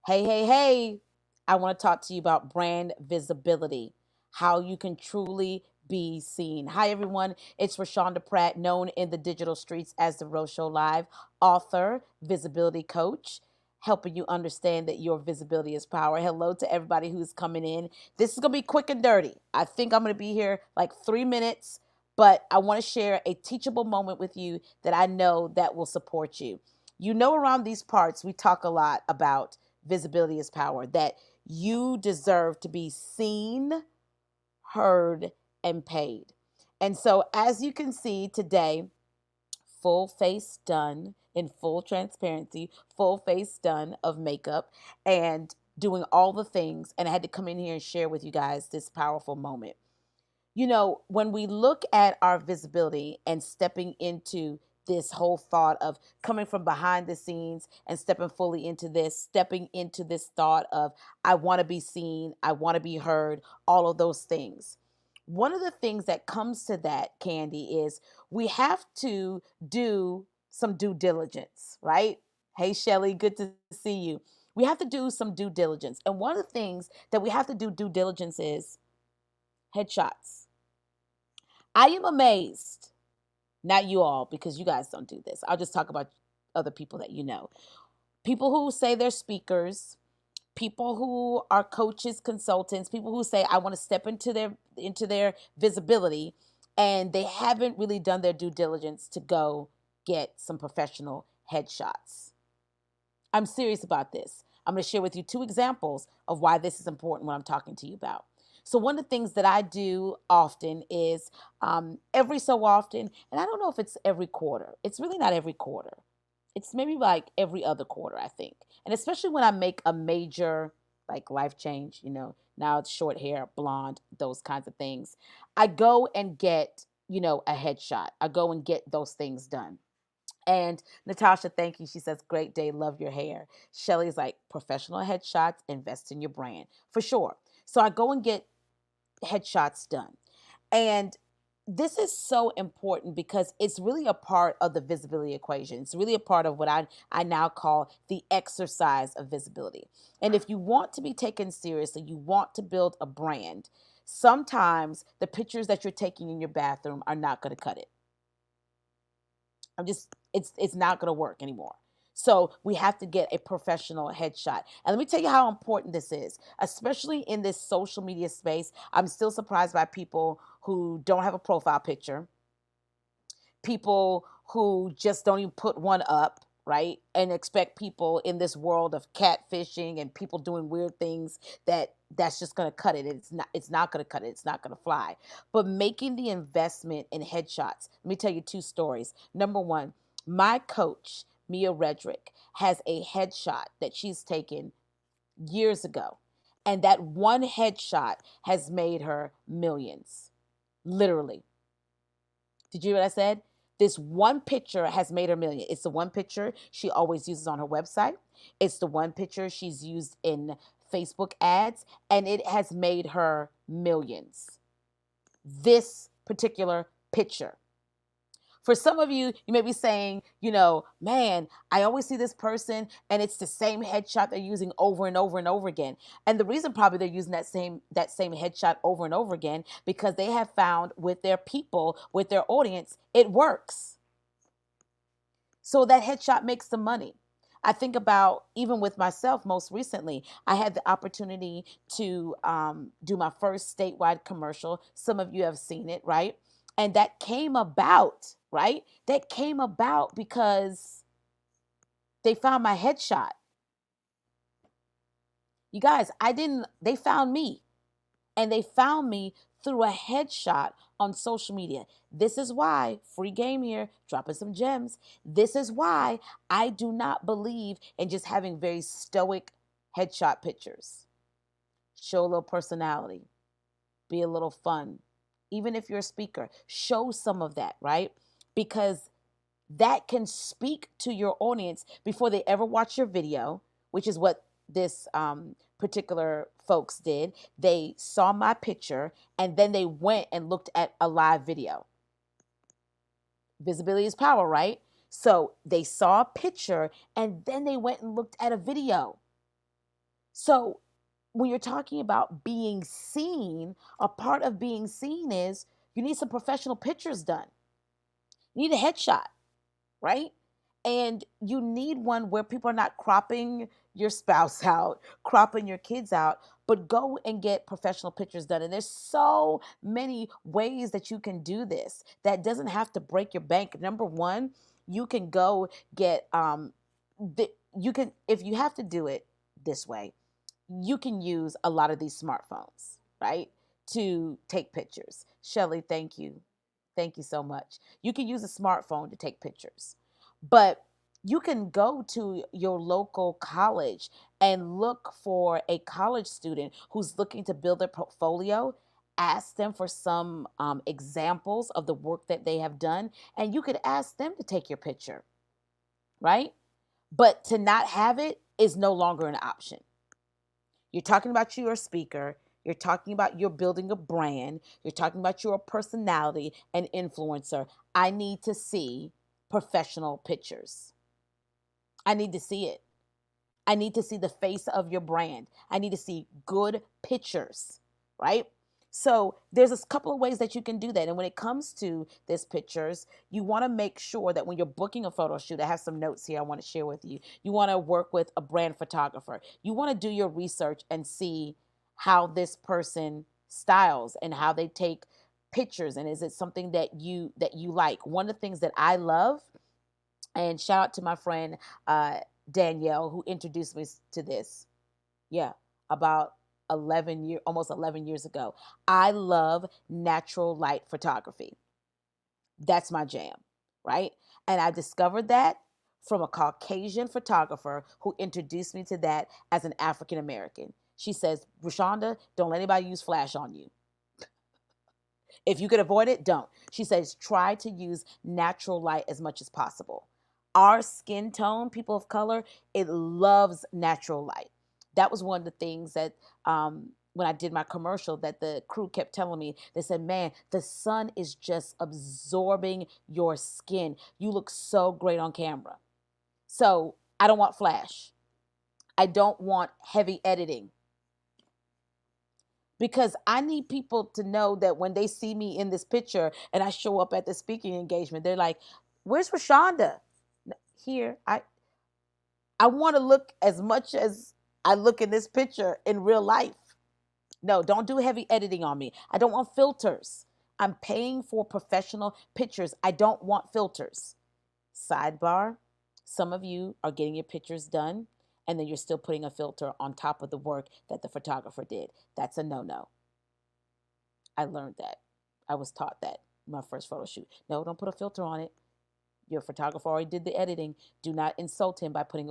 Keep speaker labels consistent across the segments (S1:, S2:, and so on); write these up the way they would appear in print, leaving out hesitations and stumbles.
S1: Hey, hey, hey. I want to talk to you about brand visibility, how you can truly be seen. Hi, everyone. It's Rashonda Pratt, known in the digital streets as the Rose Show Live, author, visibility coach, helping you understand that your visibility is power. Hello to everybody who's coming in. This is going to be quick and dirty. I think I'm going to be here like 3 minutes, but I want to share a teachable moment with you that I know that will support you. You know, around these parts, we talk a lot about visibility is power, that you deserve to be seen, heard, and paid. And so, as you can see today, full face done in full transparency, full face done of makeup, and doing all the things. And I had to come in here and share with you guys this powerful moment. You know, when we look at our visibility and stepping into this whole thought of coming from behind the scenes and stepping fully into this, stepping into this thought of, I want to be seen, I want to be heard, all of those things. One of the things that comes to that, Candy, is we have to do some due diligence, right? Hey, Shelly, good to see you. We have to do some due diligence. And one of the things that we have to do due diligence is headshots. I am amazed, not you all, because you guys don't do this. I'll just talk about other people that you know. People who say they're speakers, people who are coaches, consultants, people who say I want to step into their visibility and they haven't really done their due diligence to go get some professional headshots. I'm serious about this. I'm going to share with you two examples of why this is important when I'm talking to you about. So, one of the things that I do often is every so often, and I don't know if it's every quarter, it's really not every quarter. It's maybe like every other quarter, I think. And especially when I make a major like life change, now it's short hair, blonde, those kinds of things. I go and get, a headshot. I go and get those things done. And Natasha, thank you. She says, great day, love your hair. Shelly's like, professional headshots, invest in your brand. For sure. So I go and get headshots done. And this is so important because it's really a part of the visibility equation. It's really a part of what I now call the exercise of visibility. And if you want to be taken seriously, you want to build a brand, sometimes the pictures that you're taking in your bathroom are not going to cut it. It's not going to work anymore. So we have to get a professional headshot. And let me tell you how important this is, especially in this social media space. I'm still surprised by people who don't have a profile picture, people who just don't even put one up, right? And expect people in this world of catfishing and people doing weird things that's just going to cut it. It's not going to cut it. It's not going to fly. But making the investment in headshots. Let me tell you two stories. Number one, my coach, Mia Redrick, has a headshot that she's taken years ago. And that one headshot has made her millions. Literally. Did you hear what I said? This one picture has made her million. It's the one picture she always uses on her website. It's the one picture she's used in Facebook ads, and it has made her millions. This particular picture. For some of you, you may be saying, man, I always see this person and it's the same headshot they're using over and over and over again. And the reason probably they're using that same headshot over and over again because they have found with their people, with their audience, it works. So that headshot makes some money. I think about even with myself most recently, I had the opportunity to do my first statewide commercial. Some of you have seen it, right? And that came about, right? That came about because they found my headshot. You guys, they found me. And they found me through a headshot on social media. This is why, free game here, dropping some gems. This is why I do not believe in just having very stoic headshot pictures. Show a little personality, be a little fun. Even if you're a speaker, show some of that, right? Because that can speak to your audience before they ever watch your video, which is what this particular folks did. They saw my picture and then they went and looked at a live video. Visibility is power, right? So they saw a picture and then they went and looked at a video. So when you're talking about being seen, a part of being seen is you need some professional pictures done. You need a headshot, right? And you need one where people are not cropping your spouse out, cropping your kids out, but go and get professional pictures done. And there's so many ways that you can do this that doesn't have to break your bank. Number one, you can go get you can, if you have to do it this way, you can use a lot of these smartphones, right? To take pictures. Shelly, thank you. Thank you so much. You can use a smartphone to take pictures, but you can go to your local college and look for a college student who's looking to build their portfolio. Ask them for some examples of the work that they have done, and you could ask them to take your picture, right? But to not have it is no longer an option. You're talking about you're a speaker. You're talking about you're building a brand. You're talking about you're a personality, an influencer. I need to see professional pictures. I need to see it. I need to see the face of your brand. I need to see good pictures, right? So there's a couple of ways that you can do that. And when it comes to this pictures, you want to make sure that when you're booking a photo shoot, I have some notes here I want to share with you. You want to work with a brand photographer. You want to do your research and see how this person styles and how they take pictures, and is it something that you like. One of the things that I love, and shout out to my friend Danielle who introduced me to this. Yeah, about almost 11 years ago. I love natural light photography. That's my jam, right? And I discovered that from a Caucasian photographer who introduced me to that as an African American. She says, Rashonda, don't let anybody use flash on you. If you could avoid it, don't. She says, try to use natural light as much as possible. Our skin tone, people of color, it loves natural light. That was one of the things that when I did my commercial that the crew kept telling me. They said, man, the sun is just absorbing your skin. You look so great on camera. So I don't want flash. I don't want heavy editing, because I need people to know that when they see me in this picture and I show up at the speaking engagement, they're like, "Where's Rashonda?" Here, I want to look as much as I look in this picture in real life. No, don't do heavy editing on me. I don't want filters. I'm paying for professional pictures. I don't want filters. Sidebar, some of you are getting your pictures done and then you're still putting a filter on top of the work that the photographer did. That's a no-no. I learned that. I was taught that in my first photo shoot. No, don't put a filter on it. Your photographer already did the editing. Do not insult him by putting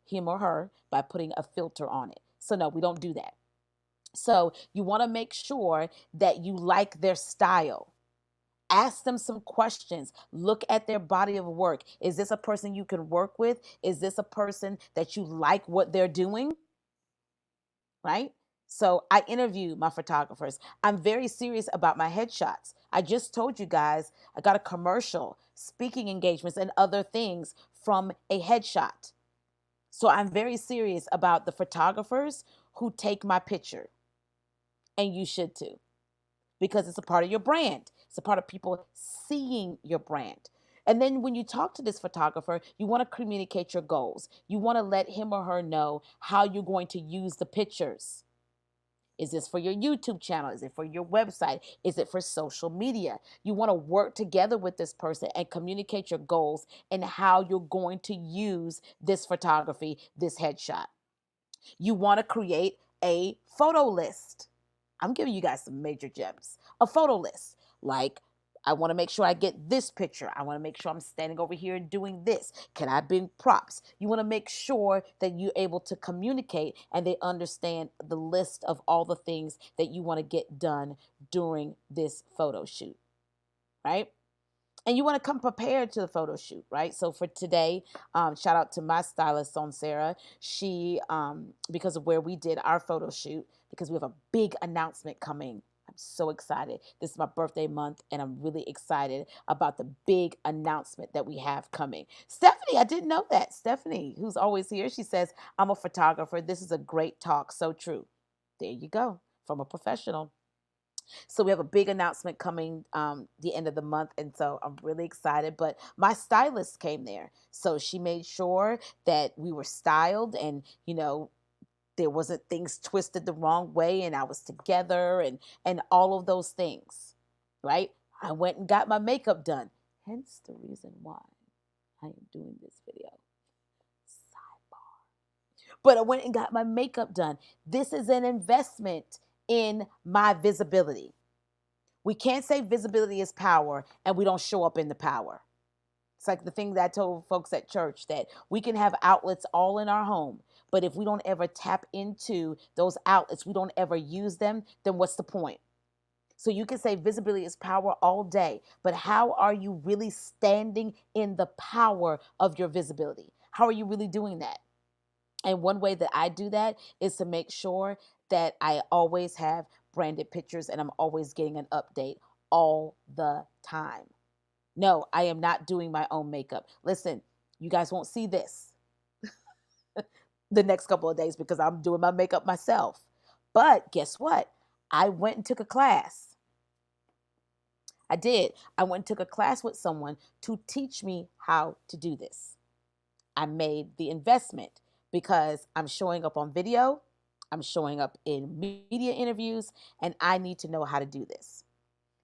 S1: him or her by putting a filter on it. So no, we don't do that. So you want to make sure that you like their style. Ask them some questions. Look at their body of work. Is this a person you can work with? Is this a person that you like what they're doing? Right? So I interview my photographers. I'm very serious about my headshots. I just told you guys I got a commercial, speaking engagements, and other things from a headshot. So I'm very serious about the photographers who take my picture. And you should too, because it's a part of your brand. It's a part of people seeing your brand. And then when you talk to this photographer, you want to communicate your goals. You want to let him or her know how you're going to use the pictures. Is this for your YouTube channel? Is it for your website? Is it for social media? You want to work together with this person and communicate your goals and how you're going to use this photography, this headshot. You want to create a photo list. I'm giving you guys some major gems. A photo list. Like, I want to make sure I get this picture. I want to make sure I'm standing over here and doing this. Can I bring props? You want to make sure that you're able to communicate and they understand the list of all the things that you want to get done during this photo shoot, right? And you want to come prepared to the photo shoot, right? So for today, shout out to my stylist, on Sarah. She, because of where we did our photo shoot, because we have a big announcement coming I'm so excited. This is my birthday month, and I'm really excited about the big announcement that we have coming. Stephanie, I didn't know that. Stephanie, who's always here, she says, I'm a photographer. This is a great talk. So true. There you go, from a professional. So we have a big announcement coming the end of the month, and so I'm really excited. But my stylist came there, so she made sure that we were styled, and there wasn't things twisted the wrong way, and I was together, and all of those things, right? I went and got my makeup done. Hence the reason why I am doing this video. But I went and got my makeup done. This is an investment in my visibility. We can't say visibility is power and we don't show up in the power. It's like the thing that I told folks at church, that we can have outlets all in our home, but if we don't ever tap into those outlets, we don't ever use them, then what's the point? So you can say visibility is power all day, but how are you really standing in the power of your visibility? How are you really doing that? And one way that I do that is to make sure that I always have branded pictures and I'm always getting an update all the time. No, I am not doing my own makeup. Listen, you guys won't see this the next couple of days because I'm doing my makeup myself. But guess what? I went and took a class. I did. I went and took a class with someone to teach me how to do this. I made the investment because I'm showing up on video, I'm showing up in media interviews, and I need to know how to do this.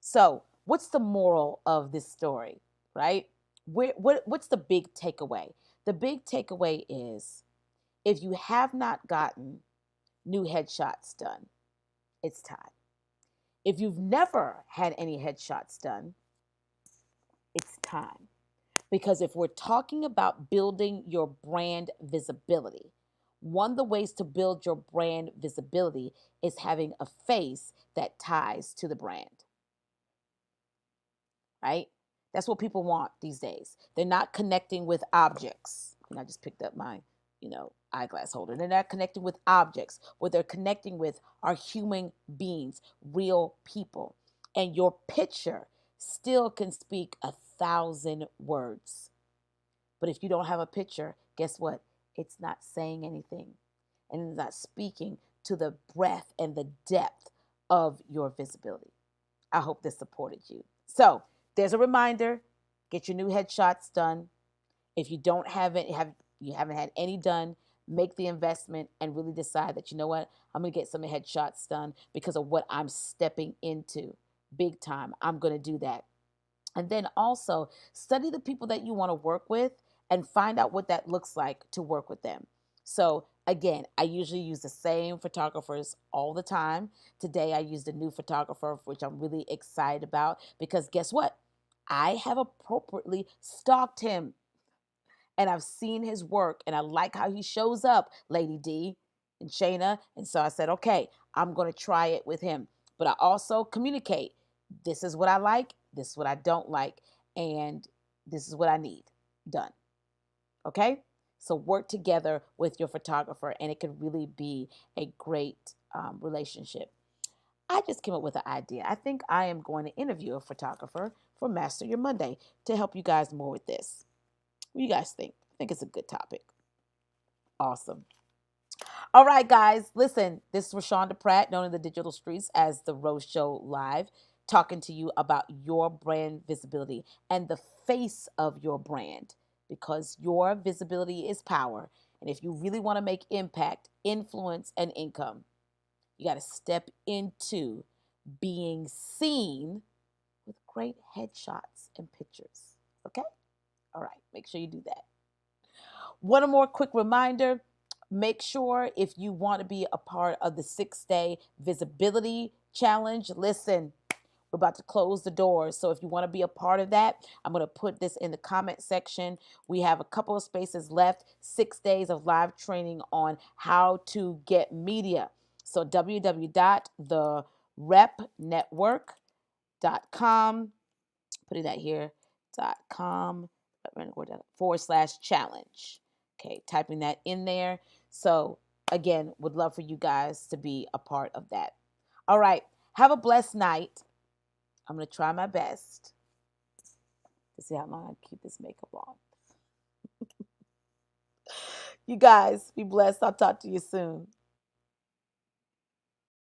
S1: So, what's the moral of this story, right? What's the big takeaway? The big takeaway is, if you have not gotten new headshots done, it's time. If you've never had any headshots done, it's time. Because if we're talking about building your brand visibility, one of the ways to build your brand visibility is having a face that ties to the brand, right? That's what people want these days. They're not connecting with objects. And I just picked up my, eyeglass holder. They're not connecting with objects. What they're connecting with are human beings, real people. And your picture still can speak 1,000 words. But if you don't have a picture, guess what? It's not saying anything. And it's not speaking to the breadth and the depth of your visibility. I hope this supported you. So there's a reminder: get your new headshots done. If you don't have it, you haven't had any done, make the investment and really decide that, you know what, I'm going to get some headshots done because of what I'm stepping into. Big time. I'm going to do that. And then also study the people that you want to work with and find out what that looks like to work with them. So again, I usually use the same photographers all the time. Today I used a new photographer, which I'm really excited about, because guess what? I have appropriately stalked him and I've seen his work and I like how he shows up, Lady D and Shayna. And so I said, okay, I'm going to try it with him. But I also communicate, this is what I like, this is what I don't like, and this is what I need done. Okay? So work together with your photographer and it could really be a great relationship. I just came up with an idea. I think I am going to interview a photographer for Master Your Monday to help you guys more with this. What do you guys think? I think it's a good topic. Awesome. All right, guys, listen, this is Rashonda Pratt, known in the digital streets as The Rose Show Live, talking to you about your brand visibility and the face of your brand, because your visibility is power. And if you really want to make impact, influence, and income, you got to step into being seen with great headshots and pictures. Okay? All right, make sure you do that. One more quick reminder. Make sure, if you want to be a part of the 6-day visibility challenge, listen, we're about to close the doors. So if you want to be a part of that, I'm going to put this in the comment section. We have a couple of spaces left, 6 days of live training on how to get media. So www.therepnetwork.com, putting that here, .com /challenge. Okay, typing that in there. So again, would love for you guys to be a part of that. All right. Have a blessed night. I'm going to try my best to see how long I keep this makeup on. You guys, be blessed. I'll talk to you soon.